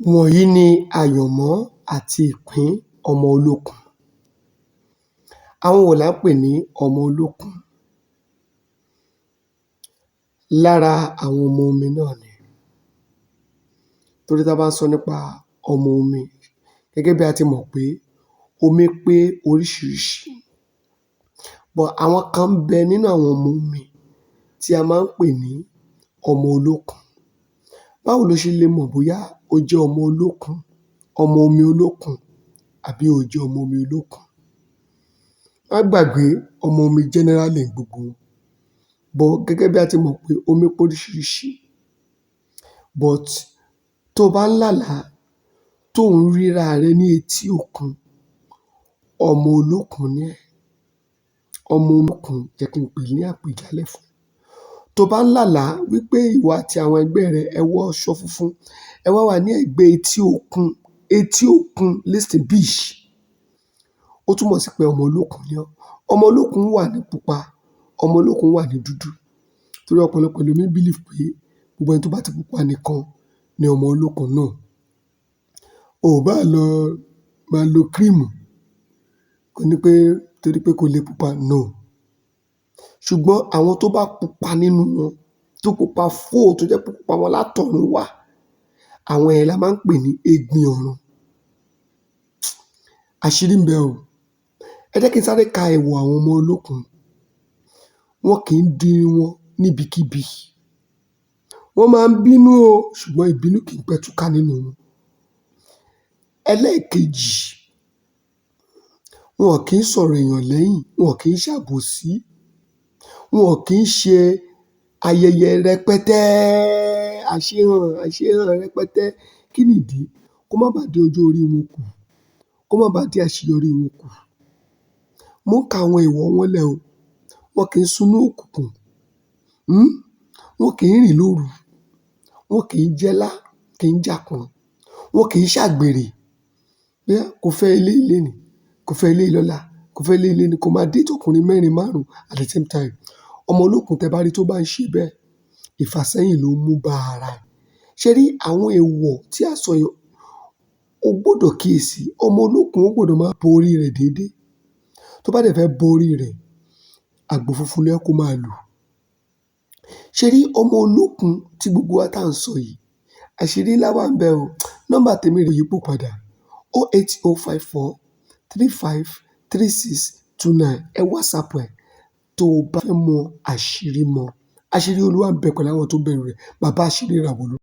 Wọ̀nyí ni Àyànmọ́ àti Ìpín ọmọ Olókun. Àwọn wo là ń pè ní ọmọ Olókun? Lára àwọn ọmọ omi náà ni. Torí tá bá ń sọ nípa ọmọ omi, gẹ́gẹ́ bí a ti mọ̀ pé omi pé oríṣiríṣi. But àwọn kan ń bẹ nínú àwọn ọmọ omi tí a máa ń pè ní ọmọ Olókun. Báwo lo ṣe lè mọ̀ bóyá o jẹ́ ọmọ Olókun, ọmọ omi Olókun àbí o ò jẹ́ ọmọ omi Olókun? Má gbàgbé ọmọ omi generally ni gbogbo wọn. But gẹ́gẹ́ bí a ti mọ̀ pé omi pé oríṣiríṣi. But tó bá ń lálàá tó ń ríra rẹ ní etí òkun, ọmọ Olókun ni ẹ́. Ọmọ Olókun jẹ́ kí n pè é ní àpèjálẹ̀ fún ẹ. Tó bá ń lálàá wípé ìwọ àti àwọn ẹgbẹ́ rẹ ẹ wọ aṣọ funfun, ẹ wá wà ní ẹ̀gbẹ́ etí òkun, listen beach. Ó túmọ̀ sí pé ọmọ Olókun ni ọ́. Ọmọ Olókun wà ní pupa, ọmọ Olókun wà ní dúdú. Torí ọ̀pọ̀lọpọ̀ ẹlòmí believe pé gbogbo ẹni tó bá ti pupa nìkan ni ọmọ Olókun náà. O ò bá máa lo cream kò ní pé torí pé kò lè pupa, no. Ṣùgbọ́n àwọn tó bá pupa nínú wọn, tó pupa fó tó jẹ́ pé pupa wọn látọ̀run wá, àwọn yẹn la máa ń pè ní egbin ọ̀run. Àṣírí ń bẹ o. Ẹ jẹ́ kí n sáré ka èèwọ̀ àwọn ọmọ Olókun. Wọn kì í di irun wọn níbikíbi. Wọ́n máa ń bínú o, ṣùgbọ́n ìbínú kì í pẹ́ túká nínú wọn. Ẹlẹ́ẹ̀kejì, wọn kì í sọ̀rọ̀ èèyàn lẹ́yìn, wọn kì í ṣàbòsí, wọn kì í ṣe ayẹyẹ rẹpẹtẹ, àṣehàn rẹpẹtẹ. Kí nìdí? Kó má bàá dín ọjọ́ orí wọn kù, kó má bàá dín àṣeyọrí wọn kù. Mo ń ka àwọn èèwọ̀ wọn lẹ̀ o. Wọn kì í sunú òkùnkùn. Wọn kì í rìn lóru. Wọn kì í jẹ́lá, kì í jàkàn. Wọn kì í ṣàgbèrè. Bóyá kò fẹ́ eléyìí lénìí, kò fẹ́ eléyìí lọ́la, kò fẹ́ eléyìí lénìí, kò máa date ọkùnrin 4, 5 at the same time. Ọmọ Olókun tẹ bá rí tó bá ń ṣe bẹ́ẹ̀, ìfàsẹ́yìn ló ń mú bá ara ẹ̀. Ṣé rí àwọn èèwọ̀ tí a sọ yìí, o gbọdọ̀ kíyèsí. Ọmọ Olókun ó gbọdọ̀ máa bo orí rẹ̀ déédé. Tó bá dẹ̀ fẹ́ bo orí rẹ̀, àgbò funfun ni kó máa lò. Ṣé rí ọmọ Olókun tí gbogbo wa tá ń sọ yìí, àṣírí ńlá wà ń bẹ o. Nọ́mbà tèmi rè yípo padà 08054 35 36 29. Ẹ WhatsApp ẹ̀ tó o bá fẹ́ mọ àṣírí mọ. Àṣírí Olúwa ń bẹ pẹ̀lú àwọn tó bẹ̀rù rẹ̀. Bàbá àṣírí ìràwọ̀ ló.